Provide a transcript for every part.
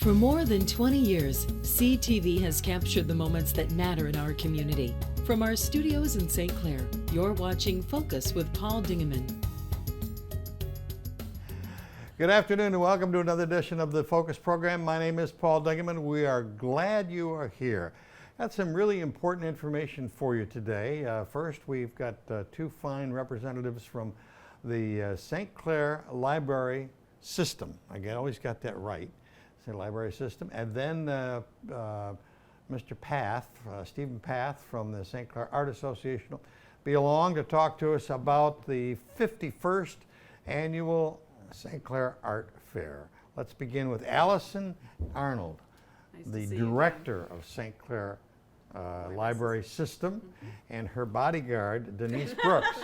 For more than 20 years, CTV has captured the moments that matter in our community. From our studios in St. Clair, you're watching Focus with Paul Dingeman. Good afternoon and welcome to another edition of the Focus program. My name is Paul Dingeman. We are glad you are here. Got some really important information for you today. First, we've got two fine representatives from the St. Clair Library System. I always got that right. St. Library System. And then Mr. Path, Stephen Path from the St. Clair Art Association will be along to talk to us about the 51st annual St. Clair Art Fair. Let's begin with Allison Arnold, the director of St. Clair Library System, and her bodyguard, Denise Brooks.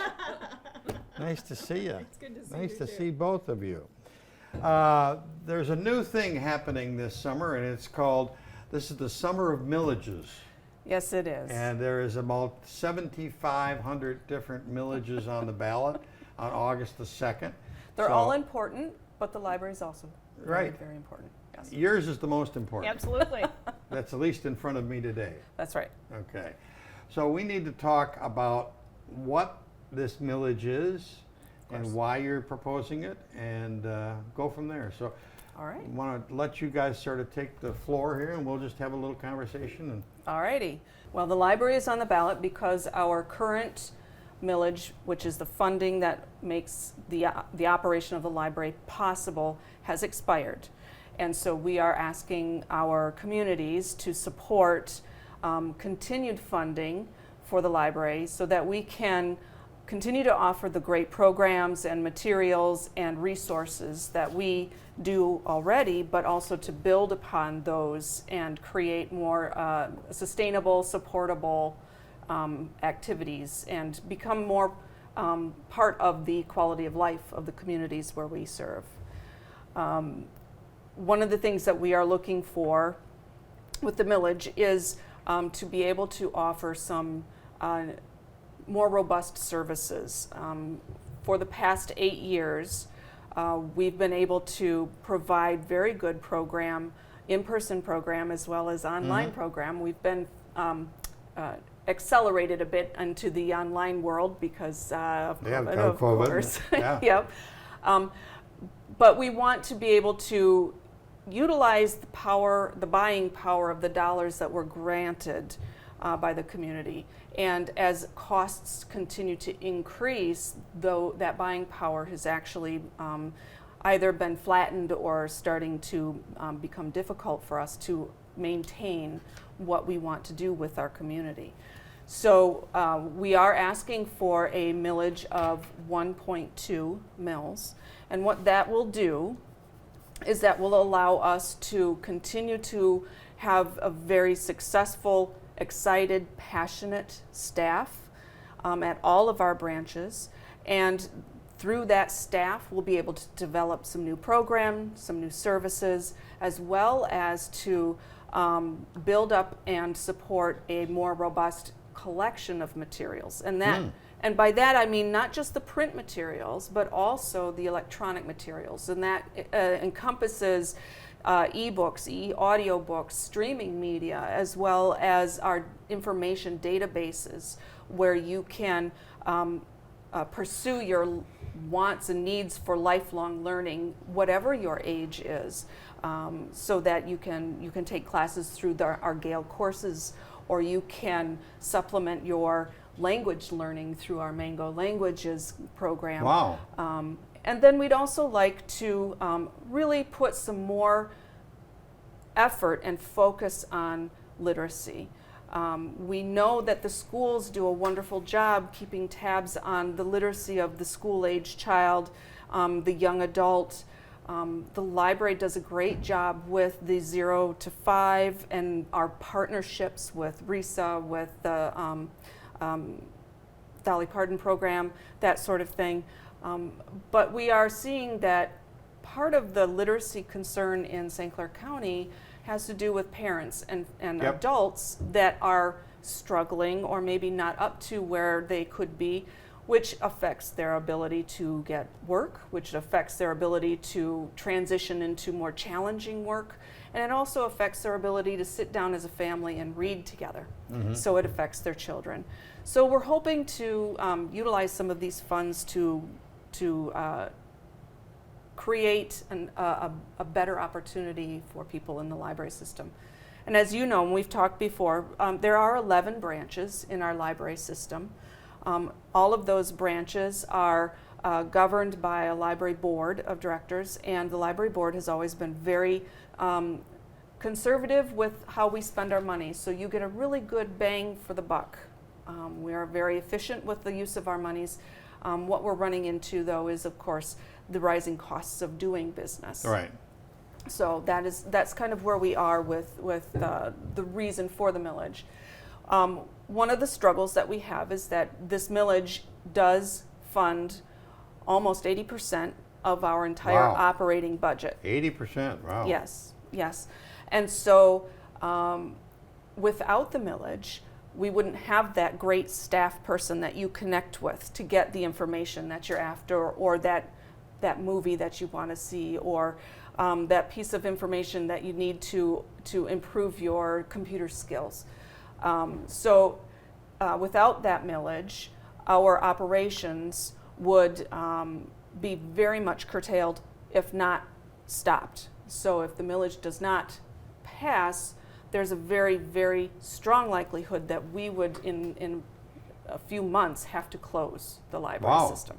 Nice to see you. It's good to see nice you to too. see both of you. There's a new thing happening this summer, and it's called, this is the Summer of Millages. Yes, it is. And there is about 7,500 different millages on the ballot on August the 2nd. They're all important, but the library is also very, Right. very important. Yes. Yours is the most important. Absolutely. That's at least in front of me today. That's right. Okay. So we need to talk about what this millage is and why you're proposing it, and go from there. So All right. I want to let you guys sort of take the floor here, and we'll just have a little conversation. And All righty. Well, the library is on the ballot because our current millage, which is the funding that makes the operation of the library possible, has expired. And so we are asking our communities to support continued funding for the library so that we can continue to offer the great programs and materials and resources that we do already, but also to build upon those and create more sustainable, supportable activities and become more part of the quality of life of the communities where we serve. One of the things that we are looking for with the millage is to be able to offer some more robust services. For the past 8 years, we've been able to provide very good program, in-person program as well as online program. We've been accelerated a bit into the online world because of COVID, of course. Yeah. Yep. But we want to be able to utilize the power, the buying power of the dollars that were granted by the community. And as costs continue to increase, though that buying power has actually either been flattened or starting to become difficult for us to maintain what we want to do with our community. So we are asking for a millage of 1.2 mils. And what that will do is that will allow us to continue to have a very successful, excited, passionate staff at all of our branches. And through that staff, we'll be able to develop some new programs, some new services, as well as to build up and support a more robust collection of materials. And that, and by that I mean not just the print materials, but also the electronic materials. And that encompasses e-books, audiobooks, streaming media, as well as our information databases where you can pursue your wants and needs for lifelong learning, whatever your age is, so that you can take classes through our Gale courses, or you can supplement your language learning through our Mango Languages program. wow. And then we'd also like to really put some more effort and focus on literacy. We know that the schools do a wonderful job keeping tabs on the literacy of the school-age child, the young adult. The library does a great job with the 0 to 5 and our partnerships with RISA, with the Dolly Parton program, that sort of thing. But we are seeing that part of the literacy concern in St. Clair County has to do with parents and adults that are struggling or maybe not up to where they could be, which affects their ability to get work, which affects their ability to transition into more challenging work, and it also affects their ability to sit down as a family and read together. So it affects their children. So we're hoping to utilize some of these funds to create a better opportunity for people in the library system. And as you know, and we've talked before, there are 11 branches in our library system. All of those branches are governed by a library board of directors, and the library board has always been very conservative with how we spend our money, so you get a really good bang for the buck. We are very efficient with the use of our monies. What we're running into, though, is of course the rising costs of doing business. Right. So that's kind of where we are with the reason for the millage. One of the struggles that we have is that this millage does fund almost 80% of our entire Wow. operating budget. 80%, wow. Yes, yes. And so without the millage, we wouldn't have that great staff person that you connect with to get the information that you're after, or that movie that you want to see, or that piece of information that you need to improve your computer skills. So without that millage, our operations would be very much curtailed, if not stopped. So if the millage does not pass, there's a very, very strong likelihood that we would, in a few months, have to close the library Wow. system.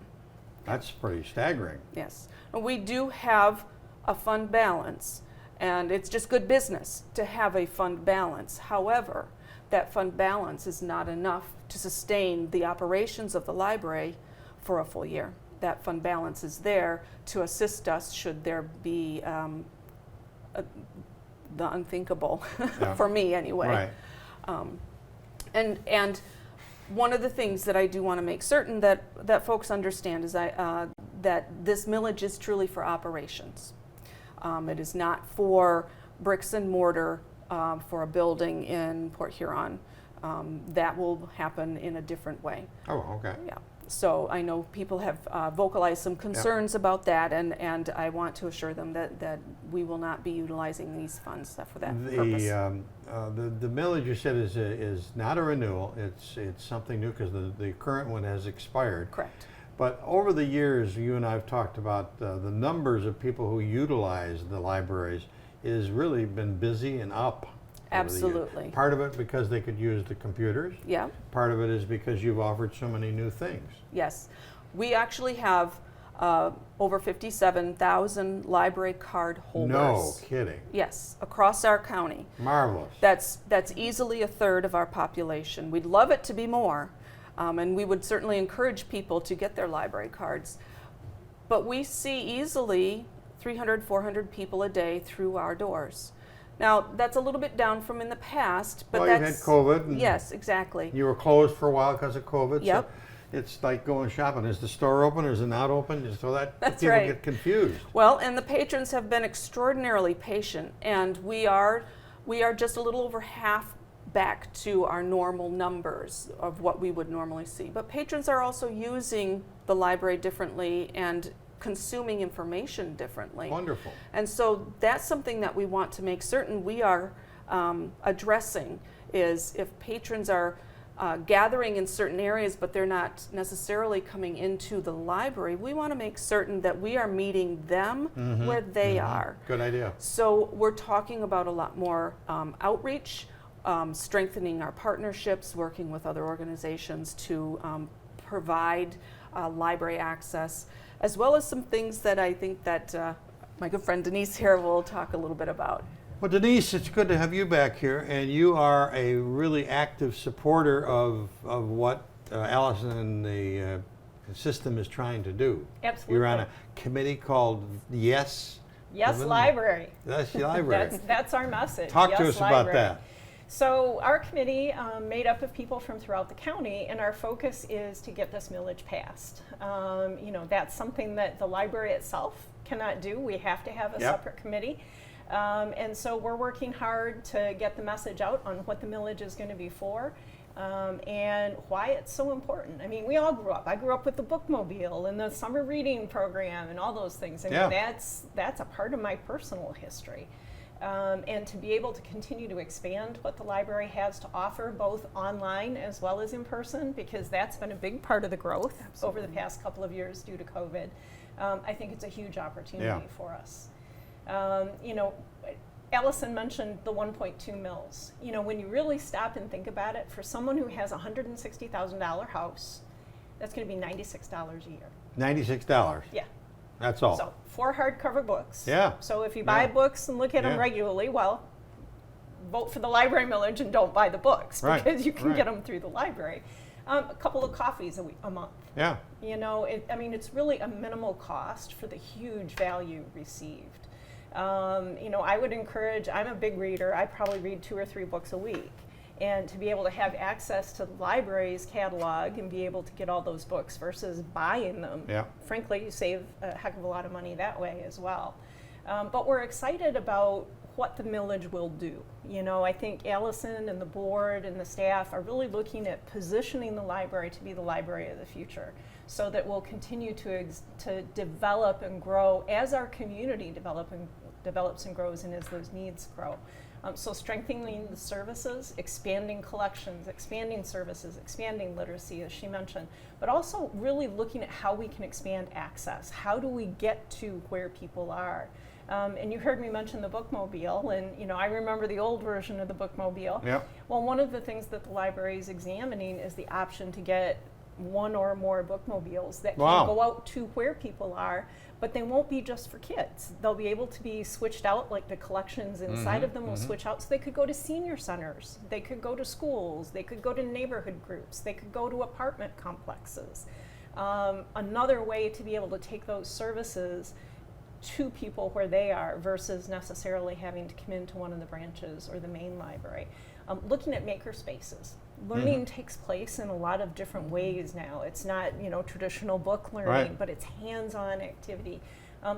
That's pretty staggering. Yes. And we do have a fund balance, and it's just good business to have a fund balance. However, that fund balance is not enough to sustain the operations of the library for a full year. That fund balance is there to assist us should there be the unthinkable, Yeah. for me anyway. Right. And one of the things that I do want to make certain that folks understand is that this millage is truly for operations. It is not for bricks and mortar for a building in Port Huron. That will happen in a different way. Oh, okay. Yeah. So I know people have vocalized some concerns about that, and I want to assure them that we will not be utilizing these funds for that purpose. The millage you said is not a renewal. It's something new because the current one has expired. Correct. But over the years, you and I have talked about the numbers of people who utilize the libraries is really been busy and up. over the years. Absolutely. Part of it because they could use the computers. Yeah. Part of it is because you've offered so many new things. Yes. We actually have over 57,000 library card holders. No kidding. Yes, across our county. Marvelous. That's easily a third of our population. We'd love it to be more, and we would certainly encourage people to get their library cards. But we see easily 300, 400 people a day through our doors. Now, that's a little bit down from in the past, but Well, you had COVID. And yes, exactly. you were closed for a while because of COVID. Yep. So it's like going shopping. Is the store open or is it not open? Just so that That's people right. get confused. Well, and the patrons have been extraordinarily patient, and we are just a little over half back to our normal numbers of what we would normally see. But patrons are also using the library differently and consuming information differently. Wonderful. And so that's something that we want to make certain we are addressing, is if patrons are gathering in certain areas but they're not necessarily coming into the library, we want to make certain that we are meeting them where they are. Good idea. So we're talking about a lot more outreach, strengthening our partnerships, working with other organizations to provide library access, as well as some things that I think that my good friend Denise here will talk a little bit about. Well, Denise, it's good to have you back here, and you are a really active supporter of what Allison and the system is trying to do. Absolutely. You're on a committee called Yes Library. Yes Library. That's our message. Talk to Yes, us about Library. that. So our committee made up of people from throughout the county, and our focus is to get this millage passed. That's something that the library itself cannot do. We have to have a Yep. separate committee. And so we're working hard to get the message out on what the millage is going to be for. and why it's so important. I mean, we all grew up. I grew up with the bookmobile and the summer reading program and all those things. I mean, that's a part of my personal history. And to be able to continue to expand what the library has to offer, both online as well as in person, because that's been a big part of the growth over the past couple of years due to COVID. I think it's a huge opportunity for us. You know, Allison mentioned the 1.2 mils. You know, when you really stop and think about it, for someone who has a $160,000 house, that's going to be $96 a year. $96? Yeah. That's all. So 4 hardcover books. Yeah. So if you buy books and look at them regularly, well, vote for the library millage and don't buy the books because you can get them through the library. A couple of coffees a month. Yeah. You know, I mean, it's really a minimal cost for the huge value received. You know, I would encourage, I'm a big reader, I probably read 2 or 3 books a week. And to be able to have access to the library's catalog and be able to get all those books versus buying them, frankly, you save a heck of a lot of money that way as well. But we're excited about what the millage will do. You know, I think Allison and the board and the staff are really looking at positioning the library to be the library of the future, so that we'll continue to develop and grow as our community develops and grows and as those needs grow. So strengthening the services, expanding collections, expanding services, expanding literacy, as she mentioned, but also really looking at how we can expand access. How do we get to where people are? And you heard me mention the bookmobile, and you know, I remember the old version of the bookmobile. Yep. Well, one of the things that the library is examining is the option to get 1 or more bookmobiles that can go out to where people are, but they won't be just for kids. They'll be able to be switched out, like the collections inside of them will switch out, so they could go to senior centers, they could go to schools, they could go to neighborhood groups, they could go to apartment complexes. Another way to be able to take those services to people where they are versus necessarily having to come into one of the branches or the main library. Looking at maker spaces. Learning takes place in a lot of different ways now. It's not, you know, traditional book learning, but it's hands-on activity.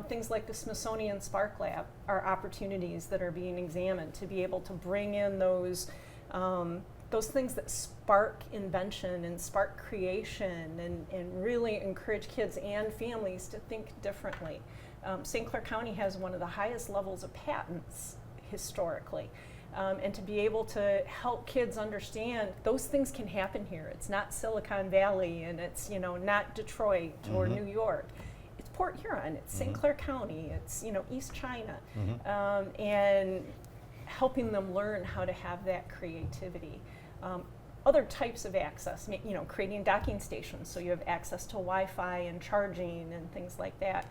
Things like the Smithsonian Spark Lab are opportunities that are being examined to be able to bring in those things that spark invention and spark creation and really encourage kids and families to think differently. St. Clair County has one of the highest levels of patents historically. And to be able to help kids understand those things can happen here. It's not Silicon Valley, and it's, you know, not Detroit or New York. It's Port Huron, it's St. Clair County, it's, you know, East China, and helping them learn how to have that creativity. Other types of access, you know, creating docking stations so you have access to Wi-Fi and charging and things like that.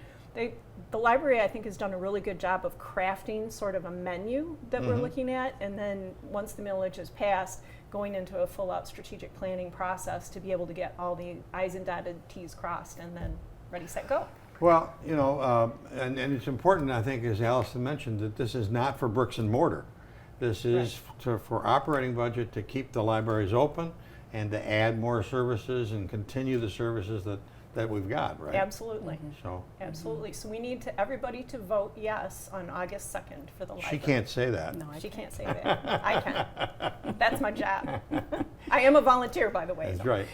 The library, I think, has done a really good job of crafting sort of a menu that we're looking at, and then once the millage is passed, going into a full-out strategic planning process to be able to get all the I's and dotted T's crossed, and then ready, set, go. Well, you know, and it's important, I think, as Allison mentioned, that this is not for bricks and mortar. This is for operating budget to keep the libraries open and to add more services and continue the services that we've got, right? Absolutely. So Absolutely. So we need everybody to vote yes on August 2nd for the library. she can't say that. No, she can't say that. I can. That's my job. I am a volunteer, by the way. That's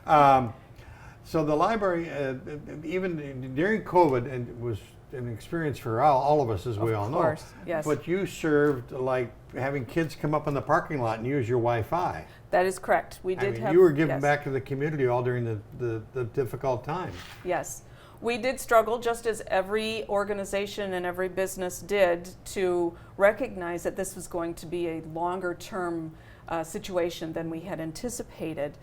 right. So the library, even during COVID, and it was an experience for all of us, as we all know. Of course, yes. But you served, like, having kids come up in the parking lot and use your Wi-Fi. That is correct. We did have. You were giving back to the community all during the difficult times. Yes. We did struggle, just as every organization and every business did, to recognize that this was going to be a longer term situation than we had anticipated.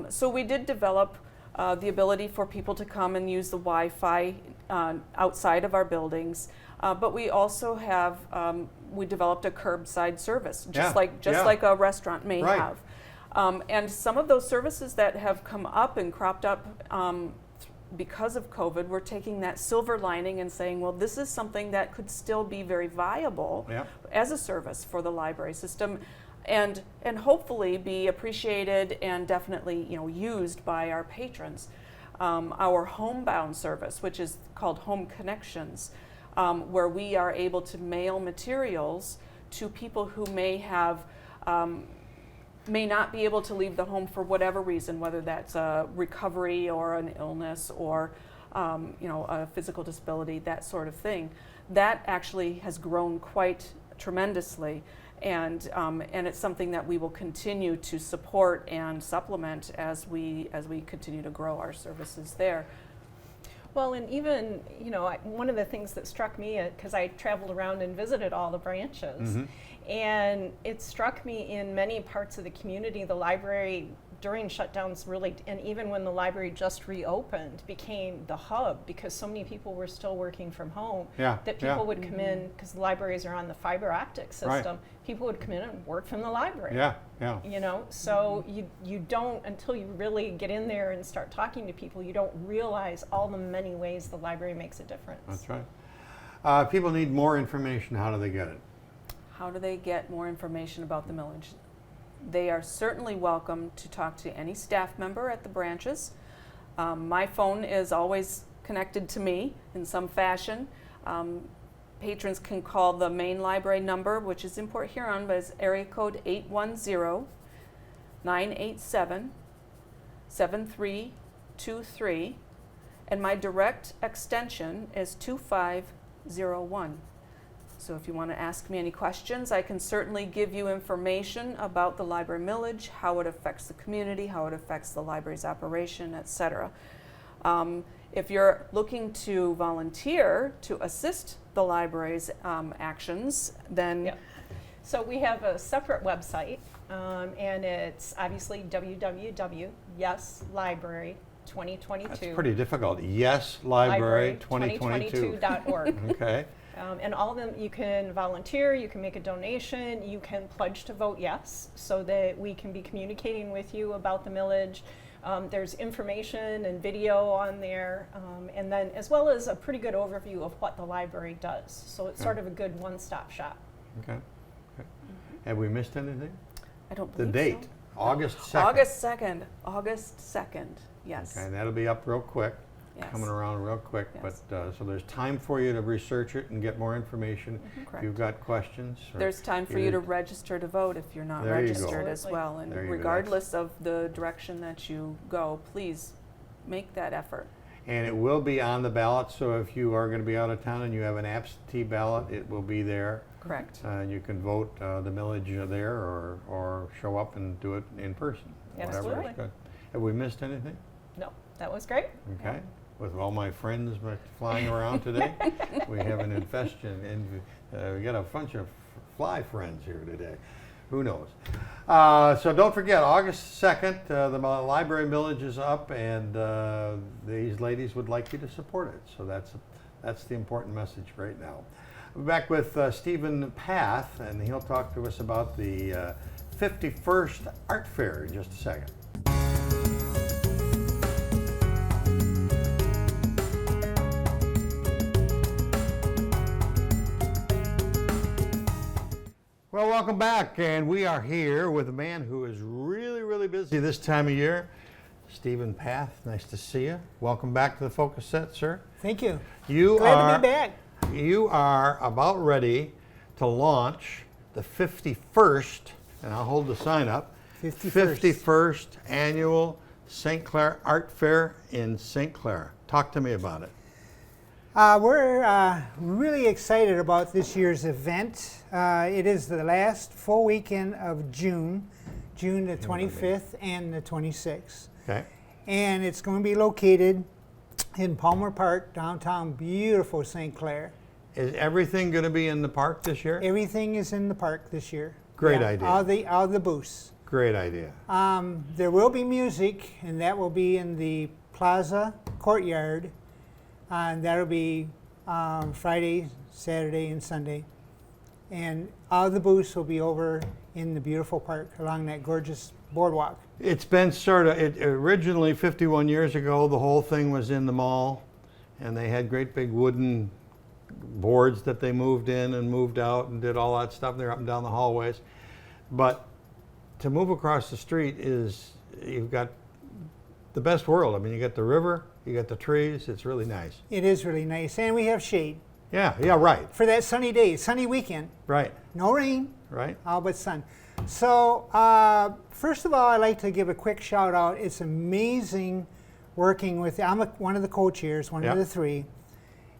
So we did develop the ability for people to come and use the Wi-Fi outside of our buildings, but we also have we developed a curbside service, just like a restaurant may have. And some of those services that have come up and cropped up because of COVID, we're taking that silver lining and saying, well, this is something that could still be very viable as a service for the library system, and hopefully be appreciated and definitely, you know, used by our patrons. Our homebound service, which is called Home Connections, where we are able to mail materials to people who may have may not be able to leave the home for whatever reason, whether that's a recovery or an illness or a physical disability, that sort of thing, that actually has grown quite tremendously. And it's something that we will continue to support and supplement as we continue to grow our services there. Well, and even, one of the things that struck me, because I traveled around and visited all the branches, and it struck me in many parts of the community, the library during shutdowns really, and even when the library just reopened, became the hub because so many people were still working from home that people would come in, because the libraries are on the fiber optic system, people would come in and work from the library. So you don't, until you really get in there and start talking to people, you don't realize all the many ways the library makes a difference. That's right. People need more information. How do they get it? How do they get more information about the Millage? They are certainly welcome to talk to any staff member at the branches. My phone is always connected to me in some fashion. Patrons can call the main library number, which is in Port Huron, but it's area code 810-987-7323, and my direct extension is 2501. So if you want to ask me any questions, I can certainly give you information about the library millage, how it affects the community, how it affects the library's operation, etc. If you're looking to volunteer to assist the library's actions, then... So we have a separate website, and it's obviously www.yeslibrary2022. That's pretty difficult. Yeslibrary2022.org. Okay. And all of them, you can volunteer, you can make a donation, you can pledge to vote yes, so that we can be communicating with you about the millage. There's information and video on there, and then as well as a pretty good overview of what the library does. So it's sort of a good one-stop shop. Okay. Have we missed anything? I don't believe the date, so. August 2nd. August 2nd, yes. Okay, that'll be up real quick. Yes. Coming around real quick, Yes. but so there's time for you to research it and get more information. If Correct. you've got questions. There's time for you to register to vote if you're not There you go. registered as well. And There you go. regardless of the direction that you go, please make that effort. And it will be on the ballot, so if you are going to be out of town and you have an absentee ballot, it will be there. Correct. You can vote the millage there or show up and do it in person. Absolutely. Whatever is good. Have we missed anything? No, that was great. Okay. With all my friends flying around today, we have an infestation, and we got a bunch of fly friends here today. Who knows? So don't forget, August 2nd, the library millage is up, and these ladies would like you to support it. So that's the important message right now. We're back with Stephen Path, and he'll talk to us about the 51st Art Fair in just a second. Well, welcome back, and we are here with a man who is really, really busy this time of year, Stephen Path. Nice to see you. Welcome back to the Focus Set, sir. Thank you. Glad to be back. You are about ready to launch the 51st, and I'll hold the sign up, 51st Annual St. Clair Art Fair in St. Clair. Talk to me about it. We're really excited about this year's event. It is the last full weekend of June the 25th and the 26th. Okay. And it's going to be located in Palmer Park, downtown beautiful St. Clair. Is everything going to be in the park this year? Everything is in the park this year. Great idea. All the booths. Great idea. There will be music, and that will be in the Plaza Courtyard. And that'll be Friday, Saturday, and Sunday. And all the booths will be over in the beautiful park along that gorgeous boardwalk. It's been originally 51 years ago, the whole thing was in the mall, and they had great big wooden boards that they moved in and moved out and did all that stuff. They're up and down the hallways. But to move across the street you've got the best world. I mean, you got the river, you got the trees. It's really nice. It is really nice, and we have shade. Yeah, right. For that sunny day, sunny weekend. Right. No rain. right? All but sun. So first of all, I'd like to give a quick shout out. It's amazing working with, one of the co-chairs, one of the three,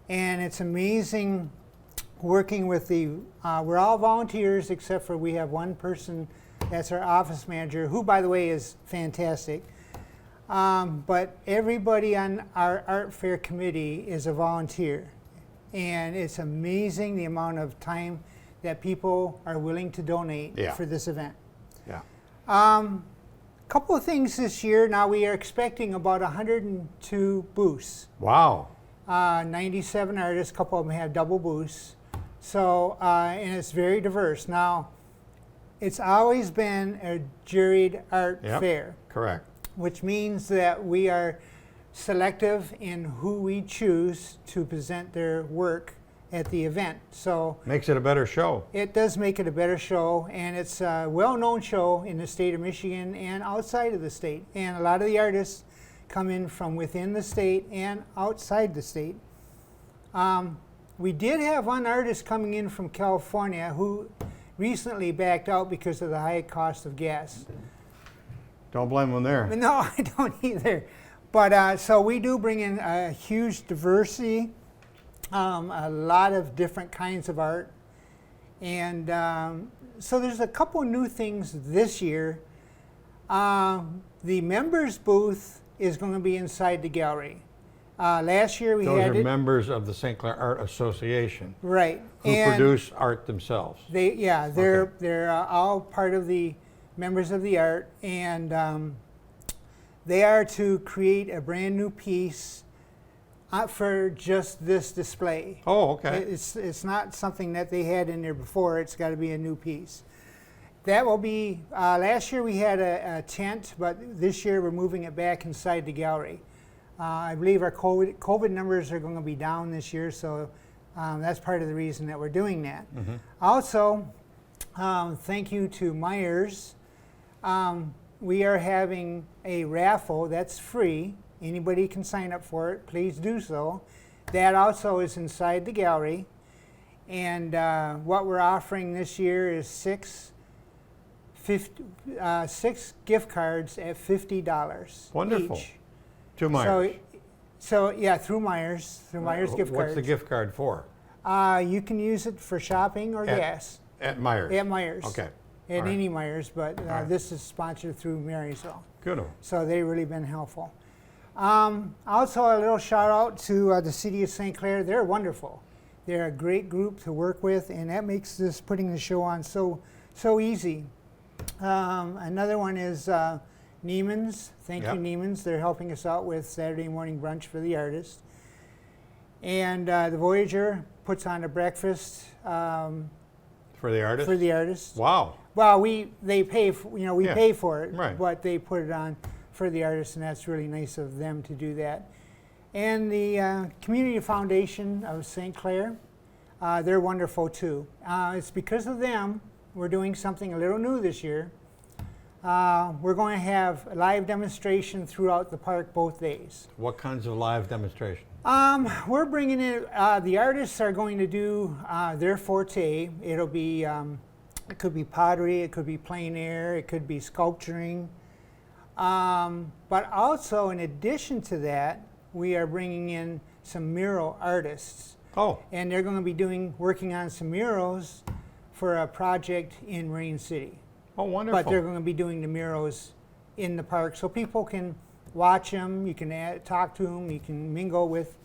and it's amazing working with we're all volunteers except for we have one person that's our office manager, who by the way is fantastic. But everybody on our art fair committee is a volunteer, and it's amazing the amount of time that people are willing to donate for this event. Yeah. Couple of things this year. Now we are expecting about 102 booths. Wow. 97 artists, a couple of them have double booths. So, and it's very diverse. Now, it's always been a juried art fair. Correct. Which means that we are selective in who we choose to present their work at the event. So makes it a better show. It does make it a better show, and it's a well-known show in the state of Michigan and outside of the state. And a lot of the artists come in from within the state and outside the state. We did have one artist coming in from California who recently backed out because of the high cost of gas. Don't blame them there. No, I don't either. But so we do bring in a huge diversity, a lot of different kinds of art. And so there's a couple new things this year. The members booth is going to be inside the gallery. Last year we Those had are members of the St. Clair Art Association. Right. Who produce art themselves. They're all part of the members of the art, and they are to create a brand new piece for just this display. Oh, okay. It's not something that they had in there before. It's got to be a new piece. That will be, last year we had a tent, but this year we're moving it back inside the gallery. I believe our COVID numbers are going to be down this year, so that's part of the reason that we're doing that. Mm-hmm. Also, thank you to Myers. We are having a raffle that's free. Anybody can sign up for it. Please do so. That also is inside the gallery. And what we're offering this year is six gift cards at $50 Wonderful. each. To Myers. So yeah, through Myers gift cards. What's the gift card for? You can use it for shopping or gas. At Myers? At Myers. Okay. At All right. any Myers, but right. this is sponsored through Marysville. Good. So they've really been helpful. Also, a little shout out to the City of St. Clair. They're wonderful. They're a great group to work with, and that makes this putting the show on so easy. Another one is Neiman's. Thank you, Neiman's. They're helping us out with Saturday morning brunch for the artists. And the Voyager puts on a breakfast for the artists. For the artists. Wow. Well, they pay. We pay for it, right. But they put it on for the artists, and that's really nice of them to do that. And the Community Foundation of St. Clair, they're wonderful too. It's because of them we're doing something a little new this year. We're going to have a live demonstration throughout the park both days. What kinds of live demonstration? We're bringing in, the artists are going to do their forte. It'll be, it could be pottery, it could be plein air, it could be sculpturing. But also, in addition to that, we are bringing in some mural artists. Oh. And they're going to be working on some murals for a project in Marine City. Oh, wonderful. But they're going to be doing the murals in the park, so people can watch them, you can talk to them, you can mingle with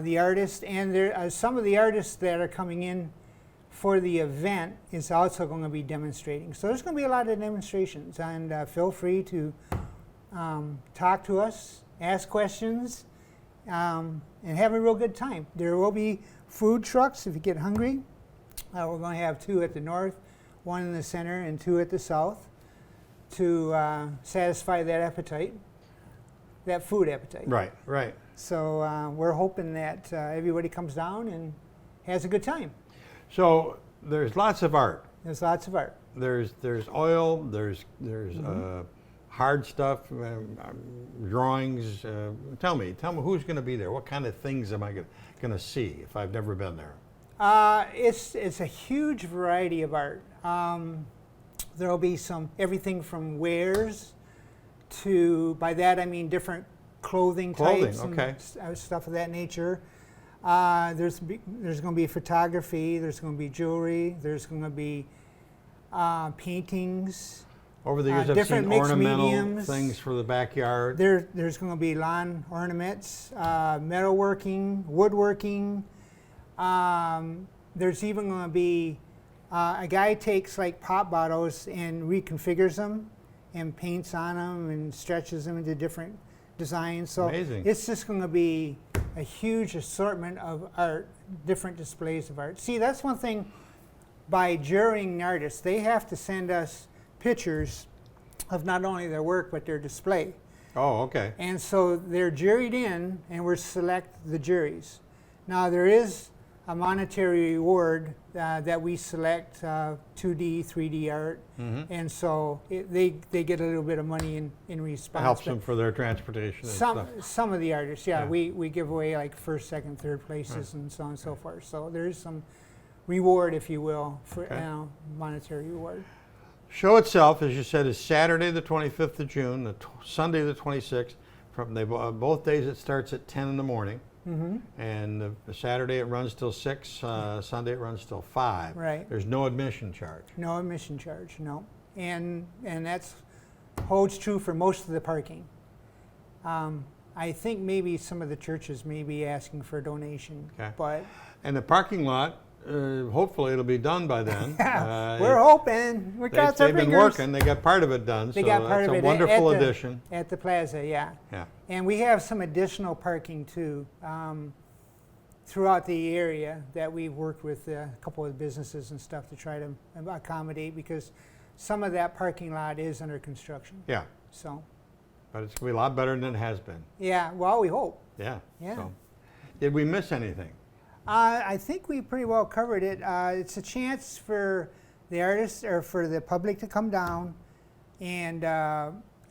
the artists. And there are some of the artists that are coming in for the event is also going to be demonstrating. So there's going to be a lot of demonstrations, and feel free to talk to us, ask questions, and have a real good time. There will be food trucks if you get hungry. We're going to have 2 at the north, 1 in the center, and 2 at the south to satisfy that appetite, that food appetite. Right, right. So we're hoping that everybody comes down and has a good time. So there's lots of art. There's lots of art. There's oil. There's hard stuff, drawings. Tell me who's going to be there. What kind of things am I going to see if I've never been there? It's a huge variety of art. There'll be everything from wares to, by that I mean different clothing types okay. and stuff of that nature. There's going to be photography, there's going to be jewelry, there's going to be paintings. Over the years, I've different seen mixed ornamental mediums. things for the backyard. There's going to be lawn ornaments, metalworking, woodworking. There's even going to be a guy takes like pop bottles and reconfigures them and paints on them and stretches them into different designs. So Amazing. it's just going to be a huge assortment of art, different displays of art. See, that's one thing by jurying artists. They have to send us pictures of not only their work but their display. Oh, okay. And so they're juried in, and we select the juries. Now there is a monetary reward that we select 2D, 3D art, and so they get a little bit of money in response. Helps them for their transportation and stuff. Some of the artists, yeah, Yeah. we give away like first, second, third places and so on and so forth. So there is some reward, if you will, for monetary reward. Show itself, as you said, is Saturday the 25th of June, Sunday the 26th. From both days it starts at 10 in the morning. And the Saturday it runs till 6, Sunday it runs till 5. Right. There's no admission charge. No admission charge, no. And that's holds true for most of the parking. I think maybe some of the churches may be asking for a donation, Okay. but And the parking lot, hopefully it'll be done by then. we're hoping. We got our They've been fingers. working. They got part of it done. They so got part that's of a it wonderful addition. at the plaza, yeah. Yeah. And we have some additional parking too throughout the area that we've worked with a couple of businesses and stuff to try to accommodate, because some of that parking lot is under construction. Yeah. So, But it's going to be a lot better than it has been. yeah, well, we hope. Yeah. Yeah. So, did we miss anything? I think we pretty well covered it. It's a chance for the artists or for the public to come down and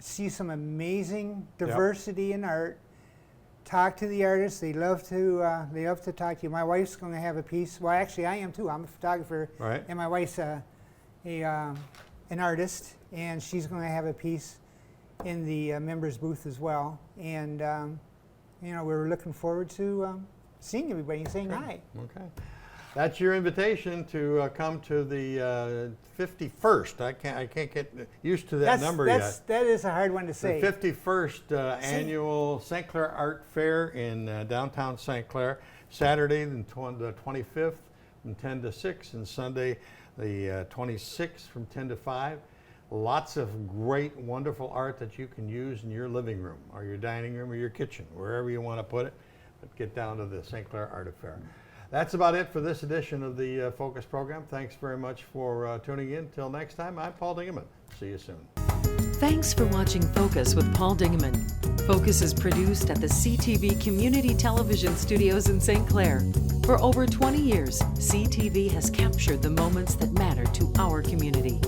see some amazing diversity in art. Talk to the artists. They love to talk to you. My wife's going to have a piece. Well, actually, I am too. I'm a photographer, Right. and my wife's an artist, and she's going to have a piece in the members booth as well. And we're looking forward to seeing everybody and saying hi. Okay. That's your invitation to come to the 51st. I can't get used to that number yet. That is a hard one to say. The 51st annual St. Clair Art Fair in downtown St. Clair, Saturday the 25th from 10 to 6, and Sunday the 26th from 10 to 5. Lots of great, wonderful art that you can use in your living room or your dining room or your kitchen, wherever you want to put it. But get down to the St. Clair Art Fair. That's about it for this edition of the Focus program. Thanks very much for tuning in. Till next time, I'm Paul Dingeman. See you soon. Thanks for watching Focus with Paul Dingeman. Focus is produced at the CTV Community Television Studios in St. Clair. For over 20 years, CTV has captured the moments that matter to our community.